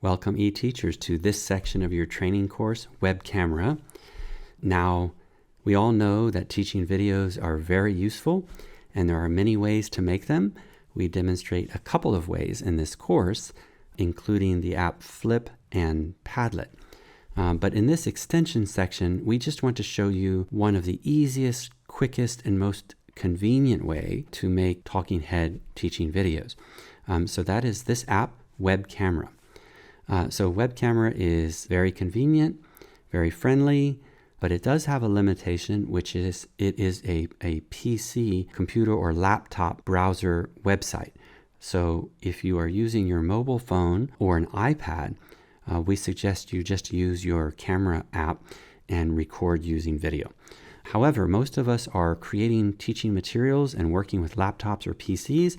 Welcome e-teachers to this section of your training course, Webcamera. Now, we all know that teaching videos are very useful and there are many ways to make them. We demonstrate a couple of ways in this course, including the app Flip and Padlet. But in this extension section, we just want to show you one of the easiest, quickest, and most convenient way to make talking head teaching videos. So that is this app, Webcamera. So Webcamera is very convenient, very friendly, but it does have a limitation, which is it is a PC, computer or laptop browser website. So if you are using your mobile phone or an iPad, we suggest you just use your camera app and record using video. However, most of us are creating teaching materials and working with laptops or PCs,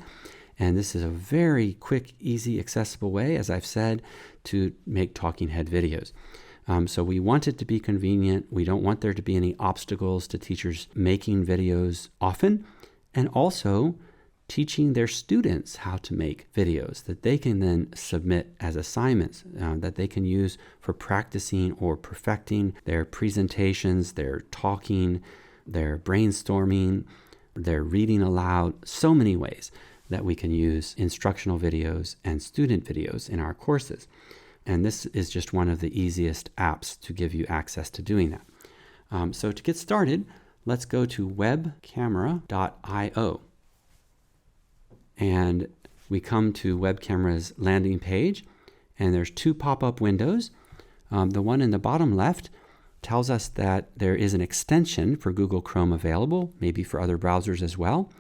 and this is a very quick, easy, accessible way, as I've said, to make talking head videos. So we want it to be convenient. We don't want there to be any obstacles to teachers making videos often, and also teaching their students how to make videos that they can then submit as assignments that they can use for practicing or perfecting their presentations, their talking, their brainstorming, their reading aloud. So many ways that we can use instructional videos and student videos in our courses. And this is just one of the easiest apps to give you access to doing that. So to get started, let's go to webcamera.io. And we come to Webcamera's landing page, and there's two pop-up windows. The one in the bottom left tells us that there is an extension for Google Chrome available, maybe for other browsers as well.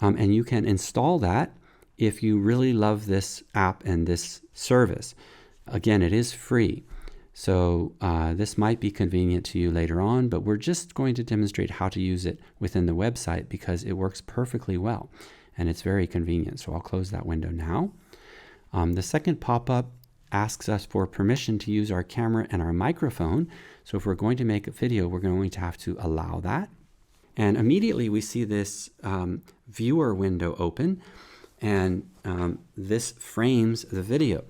And you can install that if you really love this app and this service. Again, it is free. So this might be convenient to you later on, but we're just going to demonstrate how to use it within the website because it works perfectly well. And it's very convenient. So I'll close that window now. The second pop-up asks us for permission to use our camera and our microphone. So if we're going to make a video, we're going to have to allow that. And immediately we see this viewer window open, and this frames the video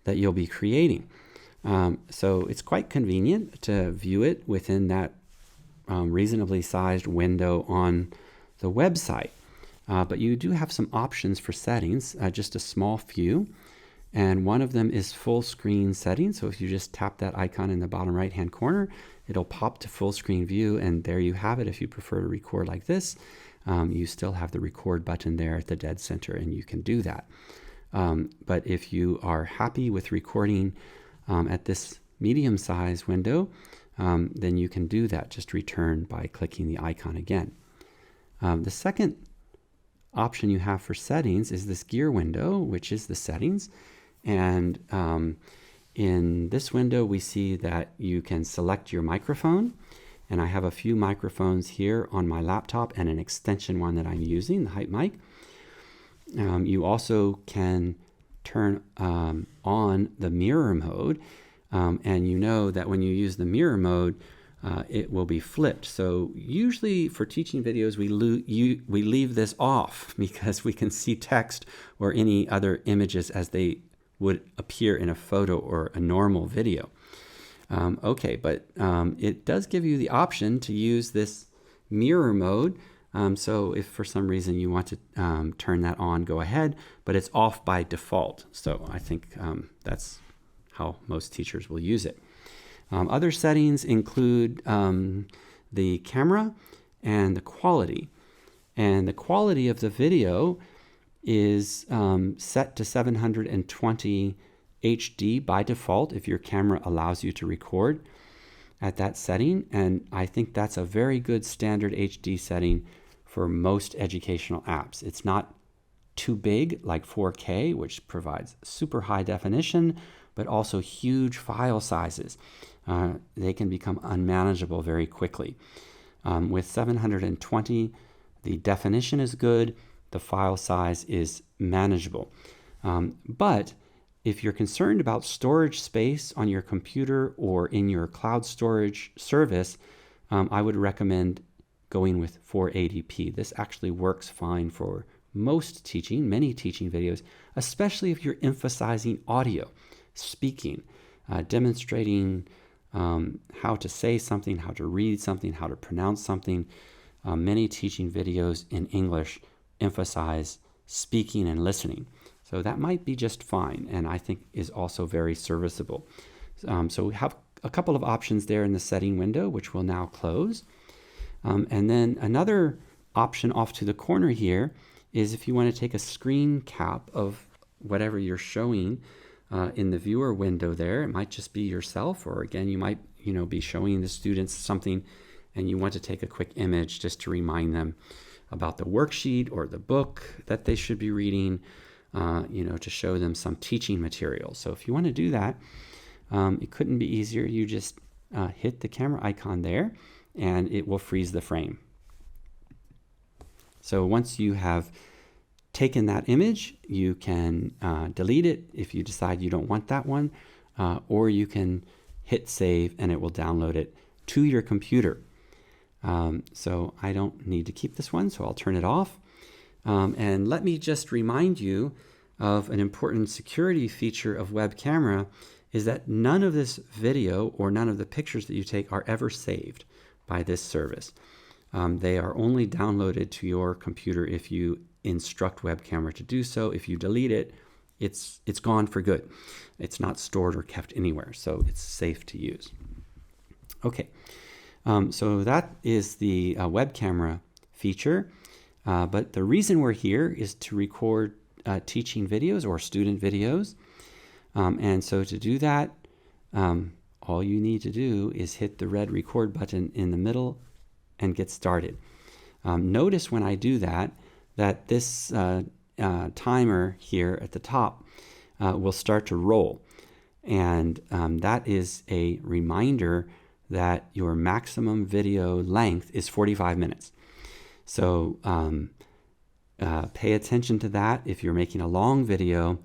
that you'll be creating. So it's quite convenient to view it within that reasonably sized window on the website. But you do have some options for settings, just a small few. And one of them is full screen settings. So if you just tap that icon in the bottom right hand corner, it'll pop to full screen view. And there you have it. If you prefer to record like this, you still have the record button there at the dead center, and you can do that. But if you are happy with recording at this medium size window, then you can do that. Just return by clicking the icon again. The second option you have for settings is this gear window, which is the settings. And in this window, we see that you can select your microphone. And I have a few microphones here on my laptop and an extension one that I'm using, the Hype mic. You also can turn on the mirror mode. And you know that when you use the mirror mode, it will be flipped. So usually for teaching videos, we leave this off because we can see text or any other images as they would appear in a photo or a normal video. But it does give you the option to use this mirror mode. So if for some reason you want to turn that on, go ahead, but it's off by default. So I think that's how most teachers will use it. Other settings include the camera and the quality. And the quality of the video is set to 720 HD by default if your camera allows you to record at that setting. And I think that's a very good standard HD setting for most educational apps. It's not too big like 4K, which provides super high definition, but also huge file sizes. They can become unmanageable very quickly. With 720, the definition is good, the file size is manageable. But if you're concerned about storage space on your computer or in your cloud storage service, I would recommend going with 480p. This actually works fine for many teaching videos, especially if you're emphasizing audio. speaking, demonstrating how to say something, how to read something, how to pronounce something. Many teaching videos in English emphasize speaking and listening. So that might be just fine, and I think is also very serviceable. So we have a couple of options there in the setting window, which we'll now close. And then another option off to the corner here is if you want to take a screen cap of whatever you're showing in the viewer window there. It might just be yourself, or again, you might be showing the students something and you want to take a quick image just to remind them about the worksheet or the book that they should be reading, to show them some teaching material. So if you want to do that, it couldn't be easier. You just hit the camera icon there and it will freeze the frame. So once you have taken that image, you can delete it if you decide you don't want that one, or you can hit save and it will download it to your computer. So I don't need to keep this one, so I'll turn it off. And let me just remind you of an important security feature of Webcamera is that none of this video or none of the pictures that you take are ever saved by this service. They are only downloaded to your computer if you instruct Webcamera to do so. If you delete it, it's gone for good. It's not stored or kept anywhere, so it's safe to use. Okay, so that is the Webcamera feature. But the reason we're here is to record teaching videos or student videos. And so to do that, all you need to do is hit the red record button in the middle and get started. Notice when I do that, that this timer here at the top will start to roll. And that is a reminder that your maximum video length is 45 minutes. So pay attention to that if you're making a long video,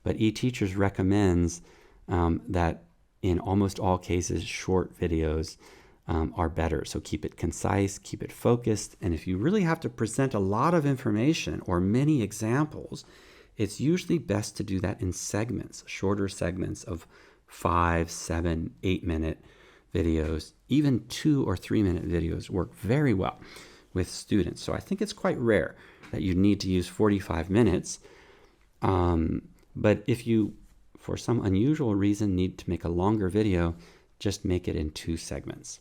but eTeachers recommends that in almost all cases, short videos are better. So keep it concise, keep it focused, and if you really have to present a lot of information or many examples, it's usually best to do that in segments, shorter segments of 5, 7, 8-minute videos. Even 2 or 3-minute videos work very well with students. So I think it's quite rare that you need to use 45 minutes. But if you, for some unusual reason, need to make a longer video, just make it in 2 segments.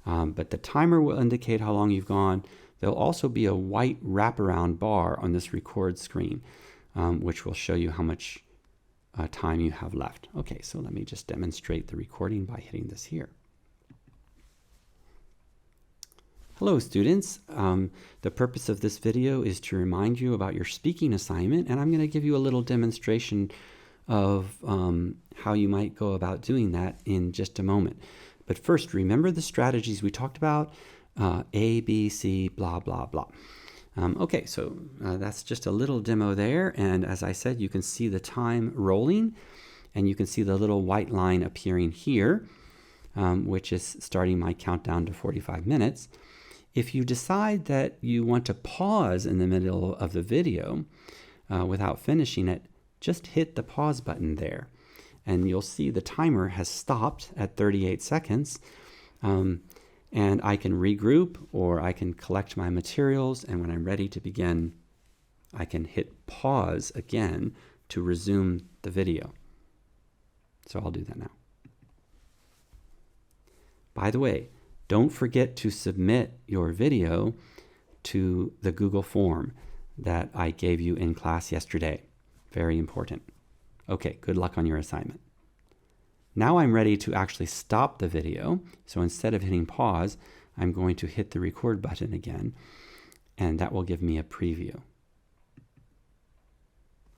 But the timer will indicate how long you've gone. There'll also be a white wraparound bar on this record screen, which will show you how much time you have left. Okay, so let me just demonstrate the recording by hitting this here. Hello students, the purpose of this video is to remind you about your speaking assignment, and I'm going to give you a little demonstration of how you might go about doing that in just a moment. But first, remember the strategies we talked about, A, B, C, blah, blah, blah. Okay, so that's just a little demo there, and as I said, you can see the time rolling, and you can see the little white line appearing here, which is starting my countdown to 45 minutes. If you decide that you want to pause in the middle of the video without finishing it, just hit the pause button there. And you'll see the timer has stopped at 38 seconds. And I can regroup or I can collect my materials. And when I'm ready to begin, I can hit pause again to resume the video. So I'll do that now. By the way, don't forget to submit your video to the Google form that I gave you in class yesterday. Very important. Okay, good luck on your assignment. Now I'm ready to actually stop the video. So instead of hitting pause, I'm going to hit the record button again, and that will give me a preview.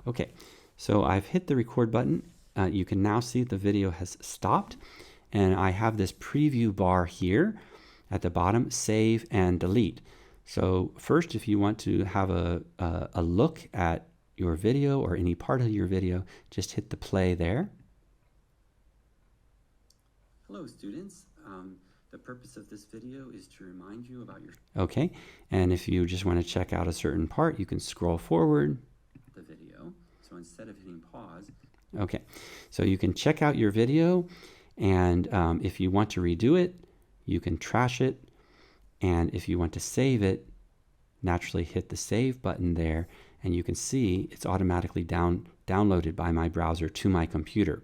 Okay, so I've hit the record button. You can now see the video has stopped. And I have this preview bar here at the bottom, save and delete. So first, if you want to have a look at your video or any part of your video, just hit the play there. Hello students, the purpose of this video is to remind you about your... Okay, and if you just want to check out a certain part, you can scroll forward the video. So instead of hitting pause, Okay, so you can check out your video, and if you want to redo it, you can trash it, and if you want to save it, naturally hit the save button there, and you can see it's automatically downloaded by my browser to my computer.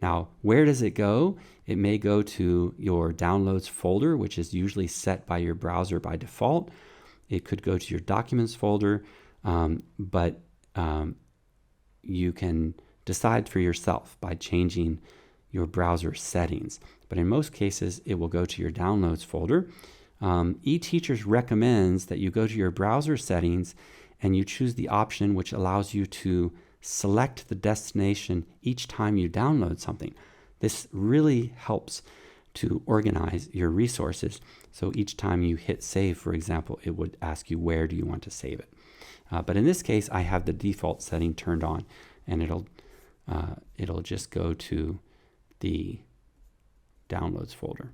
Now, where does it go? It may go to your downloads folder, which is usually set by your browser by default. It could go to your documents folder, but you can decide for yourself by changing your browser settings. But in most cases, it will go to your downloads folder. eTeachers recommends that you go to your browser settings and you choose the option which allows you to select the destination each time you download something. This really helps to organize your resources. So each time you hit save, for example, it would ask you where do you want to save it. But in this case, I have the default setting turned on, and it'll just go to the downloads folder.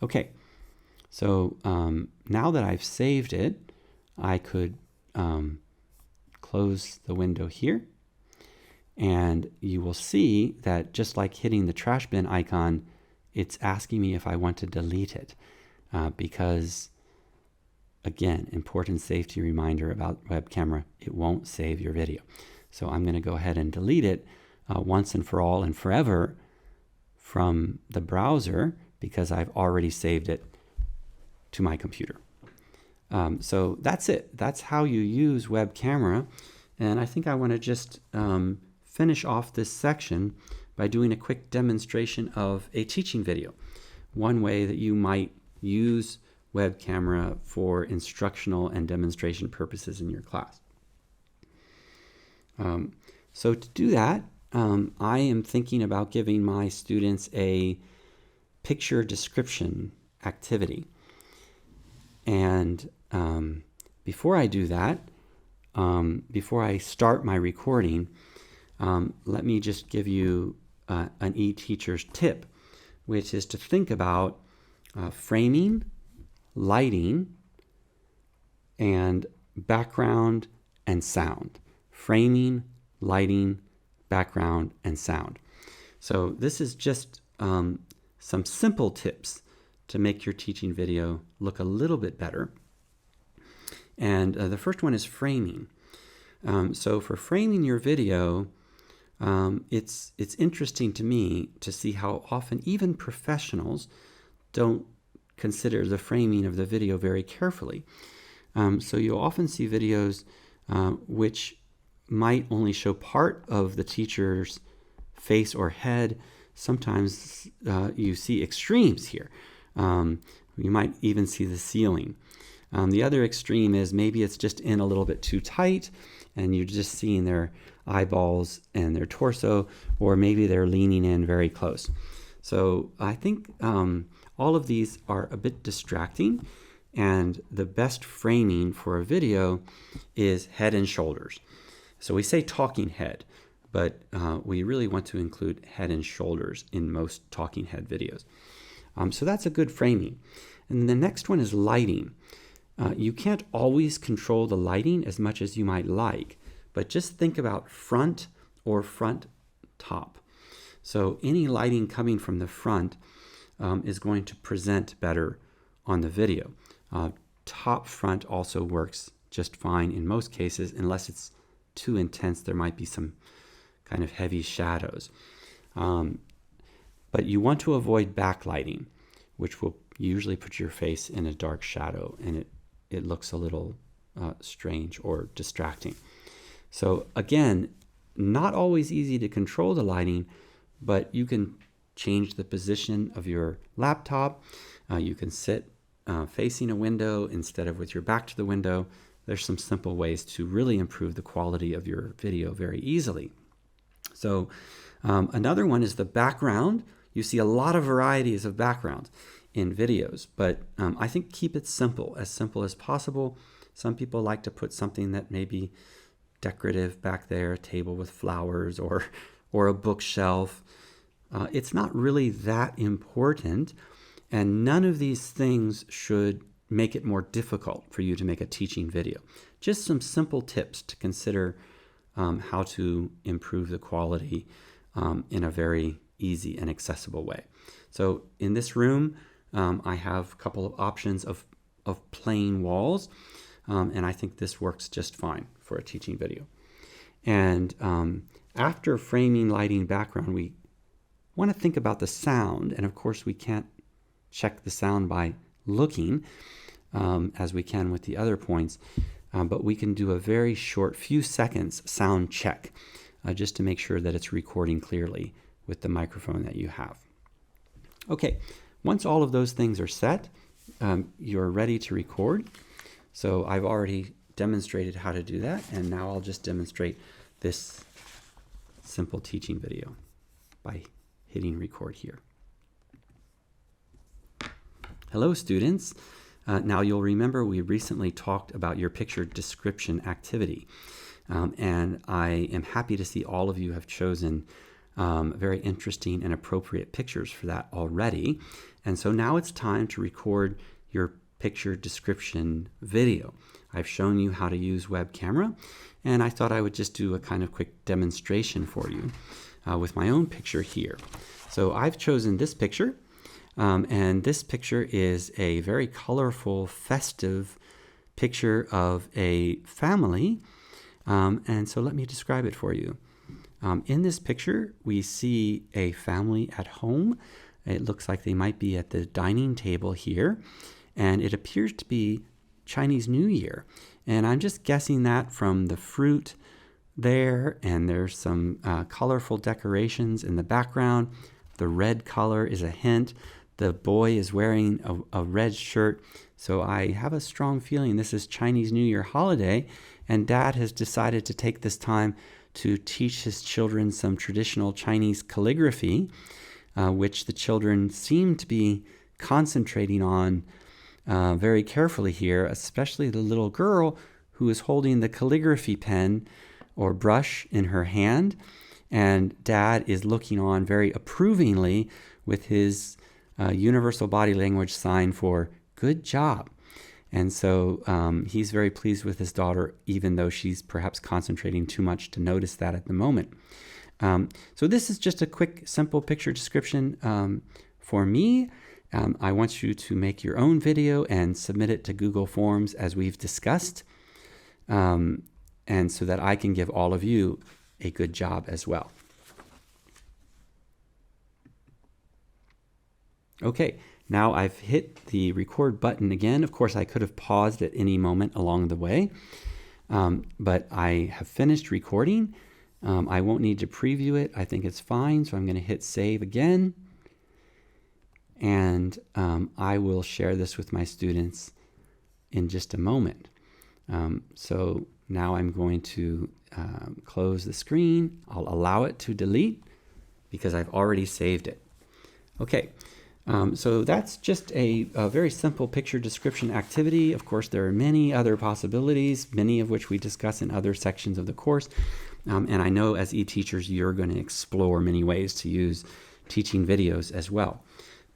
Okay, so now that I've saved it, I could close the window here, and you will see that just like hitting the trash bin icon, it's asking me if I want to delete it because, again, important safety reminder about Webcamera, it won't save your video. So I'm going to go ahead and delete it once and for all and forever from the browser because I've already saved it to my computer. So that's it. That's how you use Webcamera. And I think I want to just finish off this section by doing a quick demonstration of a teaching video. One way that you might use Webcamera for instructional and demonstration purposes in your class. So to do that, I am thinking about giving my students a picture description activity. And before I do that, before I start my recording, let me just give you an eTeachers tip, which is to think about framing, lighting, and background and sound. Framing, lighting, background, and sound. So this is just some simple tips to make your teaching video look a little bit better. And the first one is framing. So for framing your video, it's interesting to me to see how often even professionals don't consider the framing of the video very carefully. So you'll often see videos which might only show part of the teacher's face or head. Sometimes you see extremes here. You might even see the ceiling. The other extreme is maybe it's just in a little bit too tight and you're just seeing their eyeballs and their torso, or maybe they're leaning in very close. So I think all of these are a bit distracting, and the best framing for a video is head and shoulders. So we say talking head, but we really want to include head and shoulders in most talking head videos. So that's a good framing. And the next one is lighting. You can't always control the lighting as much as you might like, but just think about front or front top. So any lighting coming from the front is going to present better on the video. Top front also works just fine in most cases, unless it's too intense. There might be some kind of heavy shadows. But you want to avoid backlighting, which will usually put your face in a dark shadow, and it looks a little strange or distracting. So again, not always easy to control the lighting, but you can change the position of your laptop. You can sit facing a window instead of with your back to the window. There's some simple ways to really improve the quality of your video very easily. So another one is the background. You see a lot of varieties of backgrounds in videos, but I think keep it simple as possible. Some people like to put something that may be decorative back there, a table with flowers or a bookshelf. It's not really that important, and none of these things should make it more difficult for you to make a teaching video. Just some simple tips to consider how to improve the quality in a very easy and accessible way. So in this room, I have a couple of options of plain walls, and I think this works just fine for a teaching video. And after framing, lighting, background, we want to think about the sound, and of course we can't check the sound by looking as we can with the other points, but we can do a very short few seconds sound check just to make sure that it's recording clearly with the microphone that you have. Okay, once all of those things are set, you're ready to record. So I've already demonstrated how to do that, and now I'll just demonstrate this simple teaching video by hitting record here. Hello students. Now you'll remember we recently talked about your picture description activity, and I am happy to see all of you have chosen very interesting and appropriate pictures for that already. And so now it's time to record your picture description video. I've shown you how to use Webcamera, and I thought I would just do a kind of quick demonstration for you with my own picture here. So I've chosen this picture, and this picture is a very colorful, festive picture of a family. And so let me describe it for you. In this picture, we see a family at home. It looks like they might be at the dining table here, and it appears to be Chinese New Year. And I'm just guessing that from the fruit there, and there's some colorful decorations in the background. The red color is a hint. The boy is wearing a red shirt. So I have a strong feeling this is Chinese New Year holiday, and Dad has decided to take this time to teach his children some traditional Chinese calligraphy, which the children seem to be concentrating on very carefully here, especially the little girl who is holding the calligraphy pen or brush in her hand, and Dad is looking on very approvingly with his universal body language sign for good job. And so he's very pleased with his daughter, even though she's perhaps concentrating too much to notice that at the moment. So this is just a quick, simple picture description for me. I want you to make your own video and submit it to Google Forms as we've discussed, and so that I can give all of you a good job as well. Okay, now I've hit the record button again. Of course, I could have paused at any moment along the way, but I have finished recording. I won't need to preview it. I think it's fine, so I'm going to hit save again. And I will share this with my students in just a moment. So now I'm going to close the screen. I'll allow it to delete because I've already saved it. Okay, so that's just a very simple picture description activity. Of course, there are many other possibilities, many of which we discuss in other sections of the course. And I know as e-teachers, you're going to explore many ways to use teaching videos as well.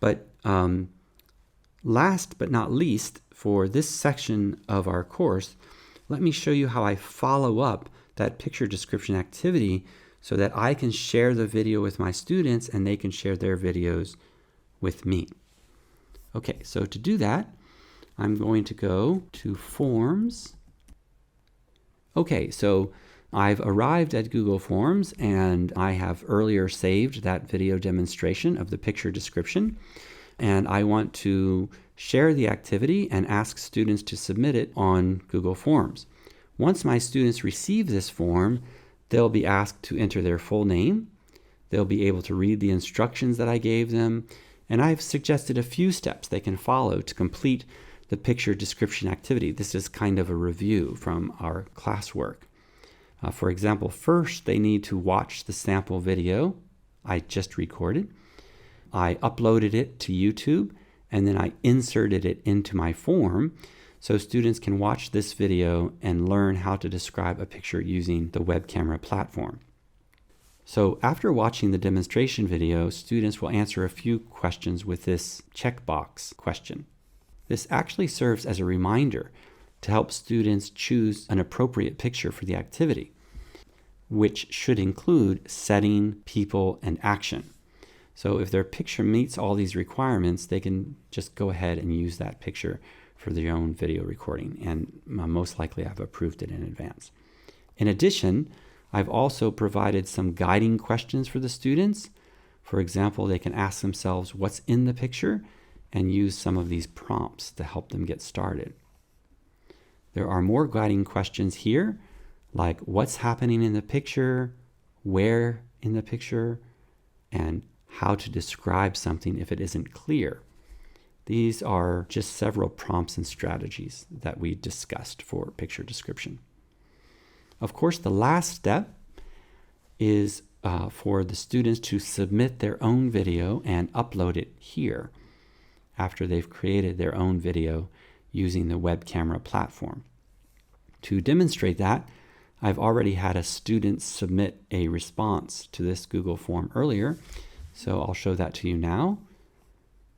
But last but not least, for this section of our course, let me show you how I follow up that picture description activity so that I can share the video with my students and they can share their videos with me. Okay, so to do that, I'm going to go to Forms. Okay, so I've arrived at Google Forms, and I have earlier saved that video demonstration of the picture description, and I want to share the activity and ask students to submit it on Google Forms. Once my students receive this form, they'll be asked to enter their full name. They'll be able to read the instructions that I gave them, and I've suggested a few steps they can follow to complete the picture description activity. This is kind of a review from our classwork. For example, first they need to watch the sample video I just recorded. I uploaded it to YouTube, and then I inserted it into my form so students can watch this video and learn how to describe a picture using the Webcamera platform. So after watching the demonstration video, students will answer a few questions with this checkbox question. This actually serves as a reminder to help students choose an appropriate picture for the activity. which should include setting, people, and action. So if their picture meets all these requirements, they can just go ahead and use that picture for their own video recording, and most likely I've approved it in advance. In addition, I've also provided some guiding questions for the students. For example, they can ask themselves what's in the picture and use some of these prompts to help them get started. There are more guiding questions here, like what's happening in the picture, where in the picture, and how to describe something if it isn't clear. These are just several prompts and strategies that we discussed for picture description. Of course, the last step is for the students to submit their own video and upload it here after they've created their own video using the Webcamera platform. To demonstrate that, I've already had a student submit a response to this Google form earlier, so I'll show that to you now.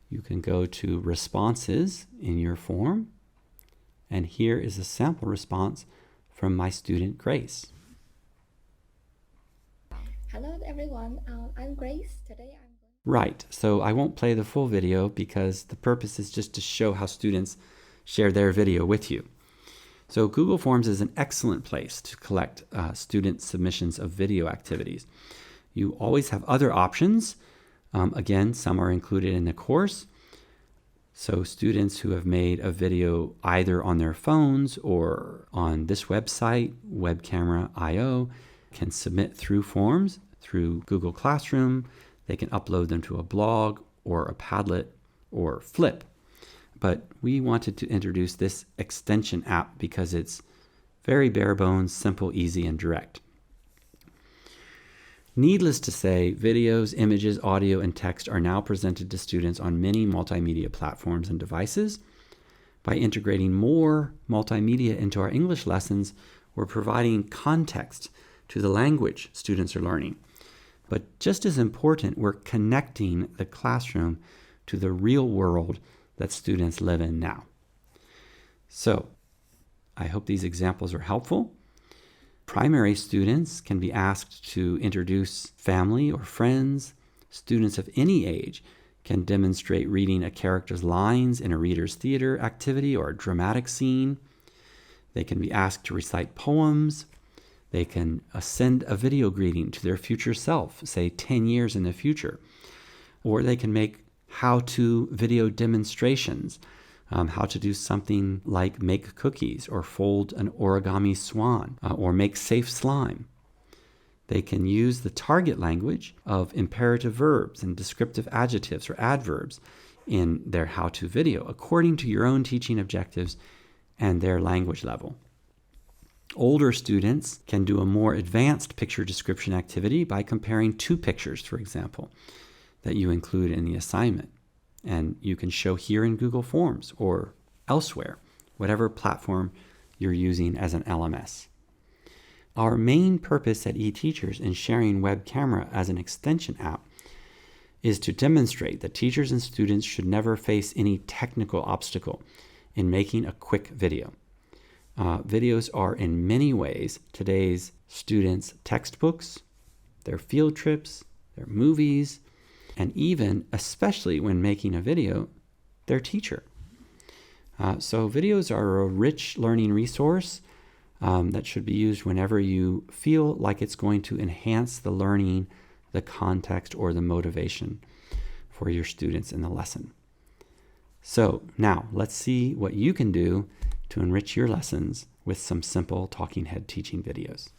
You can go to Responses in your form, and here is a sample response from my student Grace. Hello everyone, I'm Grace. Today I'm going. Right, so I won't play the full video because the purpose is just to show how students share their video with you. So Google Forms is an excellent place to collect student submissions of video activities. You always have other options. Again, some are included in the course. So students who have made a video either on their phones or on this website, Webcamera.io, can submit through forms, through Google Classroom. They can upload them to a blog or a Padlet or Flip. But we wanted to introduce this extension app because it's very bare bones, simple, easy, and direct. Needless to say, videos, images, audio, and text are now presented to students on many multimedia platforms and devices. By integrating more multimedia into our English lessons, we're providing context to the language students are learning. But just as important, we're connecting the classroom to the real world that students live in now. So, I hope these examples are helpful. Primary students can be asked to introduce family or friends. Students of any age can demonstrate reading a character's lines in a reader's theater activity or a dramatic scene. They can be asked to recite poems. They can send a video greeting to their future self, say 10 years in the future. Or they can make how-to video demonstrations, how to do something like make cookies or fold an origami swan or make safe slime. They can use the target language of imperative verbs and descriptive adjectives or adverbs in their how-to video according to your own teaching objectives and their language level. Older students can do a more advanced picture description activity by comparing two pictures, for example, that you include in the assignment. And you can show here in Google Forms or elsewhere, whatever platform you're using as an LMS. Our main purpose at eTeachers in sharing Webcamera as an extension app is to demonstrate that teachers and students should never face any technical obstacle in making a quick video. Videos are in many ways today's students' textbooks, their field trips, their movies, and even, especially when making a video, their teacher. So videos are a rich learning resource that should be used whenever you feel like it's going to enhance the learning, the context, or the motivation for your students in the lesson. So now let's see what you can do to enrich your lessons with some simple talking head teaching videos.